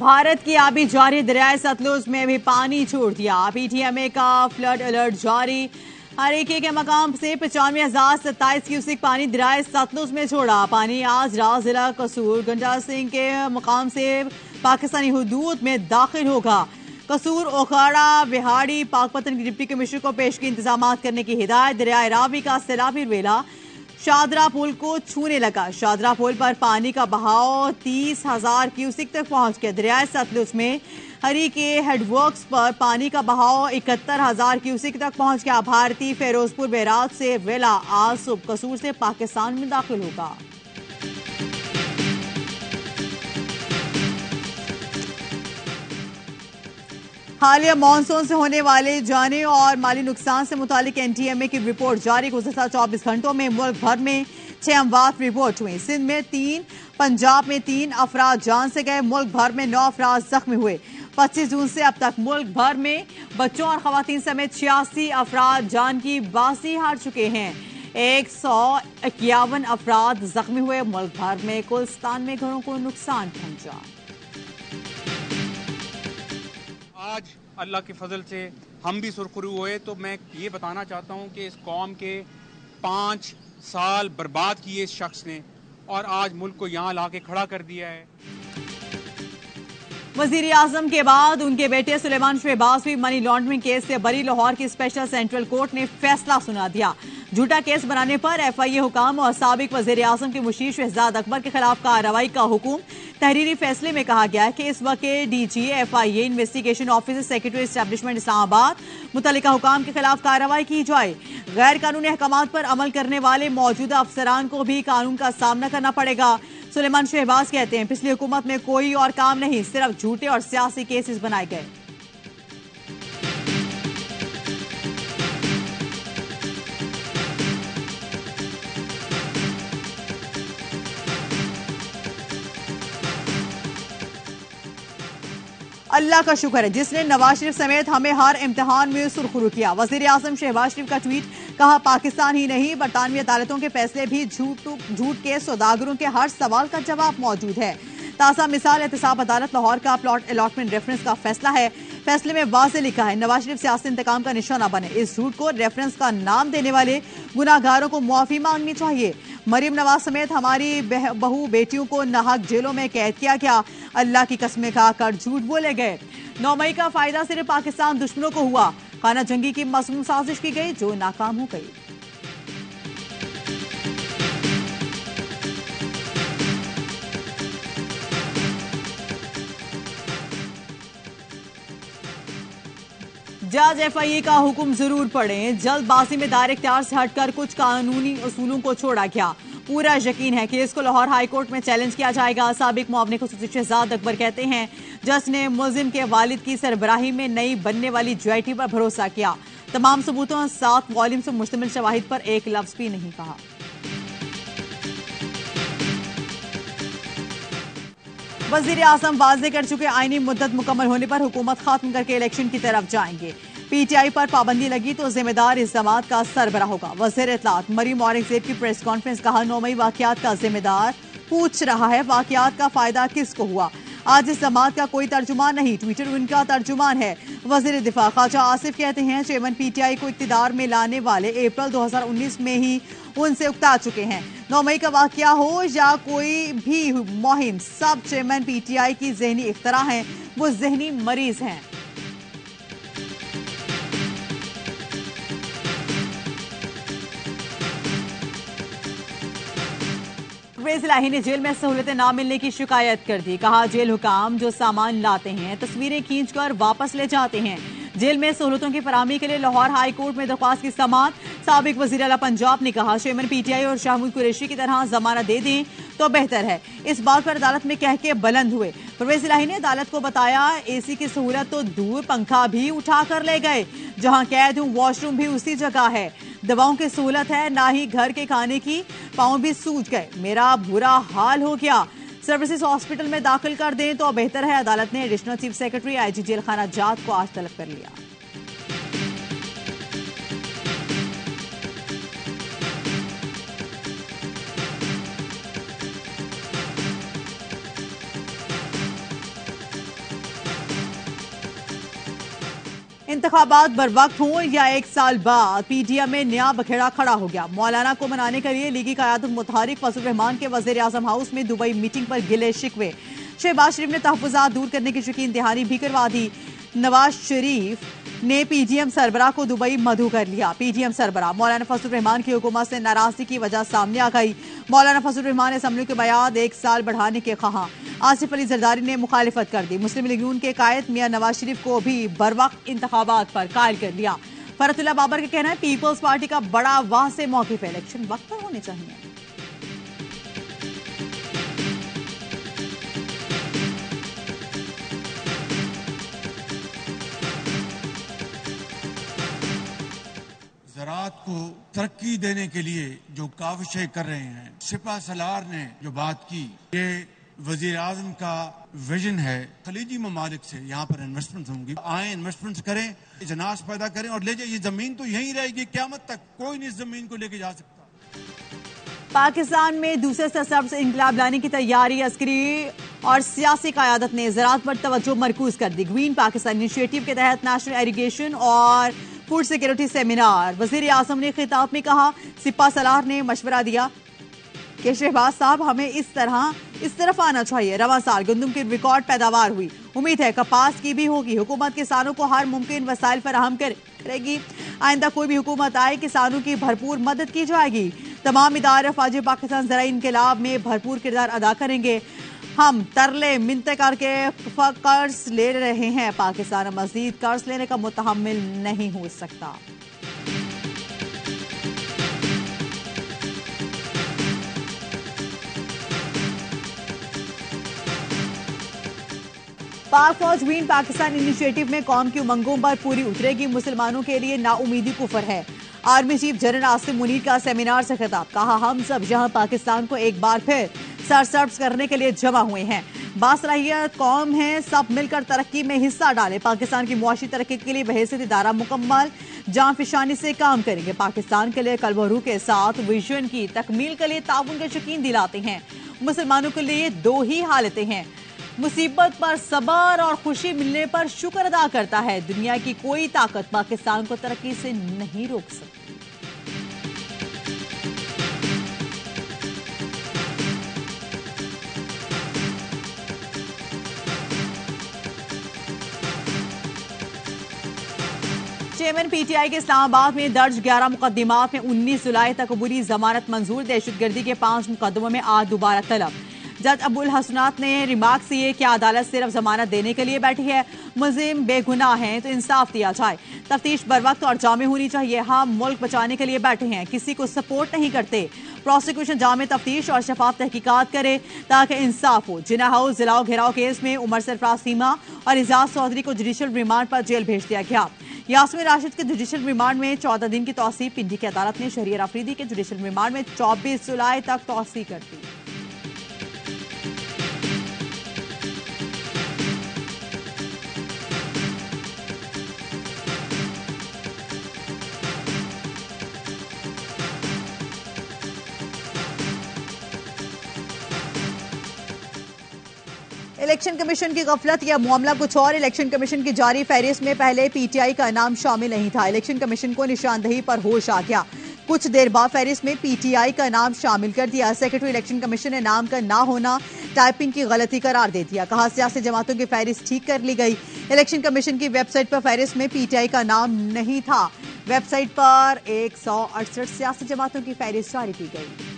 भारत की आबी जारी, दरियाए सतलुज में भी पानी छोड़ दिया। पीटीएमए का फ्लड अलर्ट जारी। हरीके के मकाम से 95,027 क्यूसिक पानी दरियाए सतलुज में छोड़ा। पानी आज रात जिला कसूर गंजा सिंह के मकाम से पाकिस्तानी हुदूद में दाखिल होगा। कसूर, ओखाड़ा, बिहाड़ी, पाकपतन की डिप्टी कमिश्नर को पेशगी इंतजाम करने की हिदायत। दरियाए रावी का सैलाबी वेला शादरा पुल को छूने लगा। शादरा पुल पर पानी का बहाव 30,000 क्यूसिक तक पहुंच गया। दरियाए सतलुज में हरी के हेडवर्क्स पर पानी का बहाव 71,000 क्यूसिक तक पहुंच गया। भारतीय फिरोजपुर बैराज से वेला आज सुबह कसूर से पाकिस्तान में दाखिल होगा। हालिया मानसून से होने वाले जानी और माली नुकसान से मुतालिक एनटीएमए की रिपोर्ट जारी। गुज़श्ता 24 घंटों में मुल्क भर में 6 अमवात रिपोर्ट हुई। सिंध में 3, पंजाब में 3 अफराद जान से गए। मुल्क भर में 9 अफराद जख्मी हुए। 25 जून से अब तक मुल्क भर में बच्चों और खवातीन समेत 86 अफराद जान की बाजी हार चुके हैं। 151 अफराद जख्मी हुए। मुल्क भर में कुल 97 घरों को नुकसान पहुंचा। आज अल्लाह के फजल से हम भी सुरखरू हुए। तो मैं ये बताना चाहता हूँ कि इस कौम के 5 साल बर्बाद किए इस शख्स ने और आज मुल्क को यहाँ ला के खड़ा कर दिया है। वजीर आजम के बाद उनके बेटे सुलेमान शहबाज भी मनी लॉन्ड्रिंग केस से बरी। लाहौर की स्पेशल सेंट्रल कोर्ट ने फैसला सुना दिया। झूठा केस बनाने पर एफआईए हुकाम और साबिक वजीर आजम के मुशीर शहजाद अकबर के खिलाफ कार्रवाई का हुक्म। तहरीरी फैसले में कहा गया है कि इस वक्त DG, FIA, investigation officer, secretary establishment Islamabad मुतल्लिका हुकाम के खिलाफ कार्रवाई की जाए। गैर कानूनी अहकामात पर अमल करने वाले मौजूदा अफसरान को भी कानून का सामना करना पड़ेगा। सुलेमान शहबाज कहते हैं पिछली हुकूमत में कोई और काम नहीं, सिर्फ झूठे और सियासी केसेस बनाए गए। अल्लाह का शुक्र है जिसने नवाज शरीफ समेत हमें हर इम्तिहान में सुरखरू किया। वजीर आजम शहबाज शरीफ का ट्वीट। कहा पाकिस्तान ही नहीं बरतानवी अदालतों के फैसले भी झूठ के सौदागरों के हर सवाल का जवाब मौजूद है। ताज़ा मिसाल एहतसाब अदालत लाहौर का प्लॉट अलॉटमेंट रेफरेंस का फैसला है। फैसले में वाज़ेह लिखा है नवाज शरीफ सियासी इंतकाम का निशाना बने। इस झूठ को रेफरेंस का नाम देने वाले गुनाहगारों को मुआफी मांगनी चाहिए। मरीम नवाज समेत हमारी बहू बेटियों को नाहक जेलों में कैद किया गया। अल्लाह की कसमें खाकर झूठ बोले गए। 9 मई का फायदा सिर्फ पाकिस्तान दुश्मनों को हुआ। खाना जंगी की मज़मूम साजिश की गई जो नाकाम हो गई। जज एफआईए का हुक्म जरूर पढ़ें। जल्दबाजी में दायर इख्तियार से हटकर कुछ कानूनी उसूलों को छोड़ा गया। पूरा यकीन है कि इसको लाहौर हाई कोर्ट में चैलेंज किया जाएगा। साबिक मुआवने खुसूसी शहजाद अकबर कहते हैं जज ने मुलजिम के वालिद की सरबराही में नई बनने वाली जीआईटी पर भरोसा किया। तमाम सबूतों और 7 वॉल्यूम से मुश्तमिल शवाहिद पर एक लफ्ज भी नहीं कहा। वजीर आजम वाज़ेह कर चुके आईनी मुद्दत मुकम्मल होने पर हुकूमत खत्म करके इलेक्शन की तरफ जाएंगे। पीटीआई पर पाबंदी लगी तो जिम्मेदार इस जमात का सरबराह होगा। वज़ीर इत्तलात मरीम औरंगजेब की प्रेस कॉन्फ्रेंस। कहा 9 मई वाकयात का जिम्मेदार पूछ रहा है वाकयात का फायदा किसको हुआ। आज इस जमात का कोई तर्जुमान नहीं, ट्विटर उनका तर्जुमान है। वजीर दिफा ख्वाजा आसिफ कहते हैं चेयरमैन पीटीआई को इक्तिदार में लाने वाले अप्रैल 2019 में ही उनसे उकता चुके हैं। 9 मई का वाकया हो या कोई भी मुहिम, सब चेयरमैन पीटीआई की जहनी इख्तरा हैं। वो जहनी मरीज हैं। परवेज इलाही ने जेल में सहूलतें ना मिलने की शिकायत कर दी। कहा जेल हुकाम जो सामान लाते हैं तस्वीरें खींचकर वापस ले जाते हैं। जेल में सहूलतों की फराहमी के लिए लाहौर हाई कोर्ट में दरख्वास्त की समाअत। साबिक वजीर आला पंजाब ने कहा चेयरमैन पीटीआई और शाहमूद कुरैशी की तरह जमानत दे दें तो बेहतर है। इस बात पर अदालत में कह के बुलंद हुए। परवेज इलाही ने अदालत को बताया एसी की सहूलत तो दूर, पंखा भी उठा कर ले गए। जहां कैद हूं वॉशरूम भी उसी जगह है। दवाओं की सहूलत है, ना ही घर के खाने की। पाँव भी सूज गए, मेरा बुरा हाल हो गया। सर्विसेज हॉस्पिटल में दाखिल कर दें तो बेहतर है। अदालत ने additional chief secretary IG jail खाना जात को आज तलब कर लिया। इंतखाबात बरवक्त हों या एक साल बाद पीटीएम में नया बखेड़ा खड़ा हो गया। मौलाना को मनाने के लिए लीगी क़यादत मुतहरिक फजल रहमान के वज़ीर आज़म हाउस में दुबई मीटिंग पर गिले शिकवे। शहबाज शरीफ ने तहफ़्फ़ुज़ात दूर करने की यकीन दहानी भी करवा दी। नवाज शरीफ ने पीटीएम सरबराह को दुबई मधु कर लिया। पीटीएम सरबराह मौलाना फजल रहमान की हुकूमत से नाराजगी की वजह सामने आ गई। मौलाना फजल रहमान असम्बली के बयान एक साल बढ़ाने के कहा। आसिफ अली जरदारी ने मुखालिफत कर दी। मुस्लिम लीग नून के कायद मियां नवाज शरीफ को भी बरवक्त इंतखाबात पर कायल कर लिया। फरतुल्लाह बाबर का कहना है पीपल्स पार्टी का बड़ा वाज़ेह मौक़िफ़ है, इलेक्शन वक्त पर होने चाहिए। ज़राअत को तरक्की देने के लिए जो काविशें कर रहे हैं, सिपा सलार ने जो बात की, ये वजीर आज़म का विजन है। खलीजी ममालिक से यहाँ पर इन्वेस्टमेंट होंगी, आए इन्वेस्टमेंट करें, इजनास पैदा करें और ले जाइए। ये जमीन तो यहीं रहेगी क़यामत तक, कोई नहीं इस जमीन को लेके जा सकता। पाकिस्तान में दूसरे सरसब्ज़ इंकलाब लाने की तैयारी। अस्करी और सियासी क़यादत ने ज़राअत पर तवज्जो मरकूज कर दी। ग्रीन पाकिस्तान इनिशिएटिव के तहत नेशनल इरिगेशन और फूड सिक्योरिटी सेमिनार। वज़ीर आज़म ने खिताब में कहा, सिपा सलार ने मशवरा दिया कि शहबाज साहब हमें इस तरफ आना चाहिए। रवां साल गंदम की रिकॉर्ड पैदावार हुई, उम्मीद है कपास की भी होगी। हुकूमत किसानों को हर मुमकिन वसाइल फराहम करेगी। आइंदा कोई भी हुकूमत आए, किसानों की भरपूर मदद की जाएगी। तमाम इदारे फ़ौज पाकिस्तान ज़राई इनकलाब में भरपूर किरदार अदा करेंगे। हम तरले मिन्नतें करके कर्ज ले रहे हैं, पाकिस्तान मज़ीद कर्ज लेने का मुतहम्मिल नहीं हो सकता। पाक फौज ग्रीन पाकिस्तान इनिशिएटिव में कौम की उमंगों पर पूरी उतरेगी। मुसलमानों के लिए नाउमीदी कुफर है। Army chief general Asim Munir का सेमिनार से खिताब। कहा, हम सब यहाँ पाकिस्तान को एक बार फिर सरसब्ज़ करने के लिए जमा हुए हैं। बासलाहियत कौम है, सब मिलकर तरक्की में हिस्सा डालें। पाकिस्तान की मुआशी तरक्की के लिए बहैसियत इदारा मुकम्मल जांफिशानी से काम करेंगे। पाकिस्तान के लिए कल्ब और रूह के साथ विजन की तकमील के लिए ताउन का यकीन दिलाते हैं। मुसलमानों के लिए दो ही हालतें हैं, मुसीबत पर सबर और खुशी मिलने पर शुक्र अदा करता है। दुनिया की कोई ताकत पाकिस्तान को तरक्की से नहीं रोक सकती। चेयरमैन पीटीआई के इस्लामाबाद में दर्ज 11 मुकदमात में 19 जुलाई तक अबूरी जमानत मंजूर। दहशतगर्दी के 5 मुकदमों में आज दोबारा तलब। जज अबुल हसनात ने रिमार्क किए कि अदालत सिर्फ जमानत देने के लिए बैठी है। मुलजिम बेगुनाह हैं तो इंसाफ दिया जाए। तफ्तीश बरवक्त और जामे होनी चाहिए। हम मुल्क बचाने के लिए बैठे हैं, किसी को सपोर्ट नहीं करते। प्रोसिक्यूशन जामे तफ्तीश और शफाफ तहकीकात करे ताकि इंसाफ हो। जिना हाउस जिलाओ घेराव केस में उमर सरफराज सीमा और एजाज चौधरी को जुडिशल रिमांड पर जेल भेज दिया गया। यास्मीन राशिद के जुडिशल रिमांड में 14 दिन की तौसीब। पिंडी की अदालत ने शहरियार अफरीदी के जुडिशल रिमांड में 24 जुलाई तक तौसीब कर दी। इलेक्शन कमीशन की गफलत या मामला कुछ और। इलेक्शन कमीशन की जारी फहरिस्त में पहले पीटीआई का नाम शामिल नहीं था। इलेक्शन कमीशन को निशानदही पर होश आ गया। कुछ देर बाद फहरिस्त में पीटीआई का नाम शामिल कर दिया। सेक्रेटरी इलेक्शन कमीशन ने नाम का ना होना टाइपिंग की गलती करार दे दिया। कहा, सियासी जमातों की फहरिस्त ठीक कर ली गई। इलेक्शन कमीशन की वेबसाइट पर फहरिस्त में पीटीआई का नाम नहीं था। वेबसाइट पर 168 सियासी जमातों की फहरिस्त जारी की गई।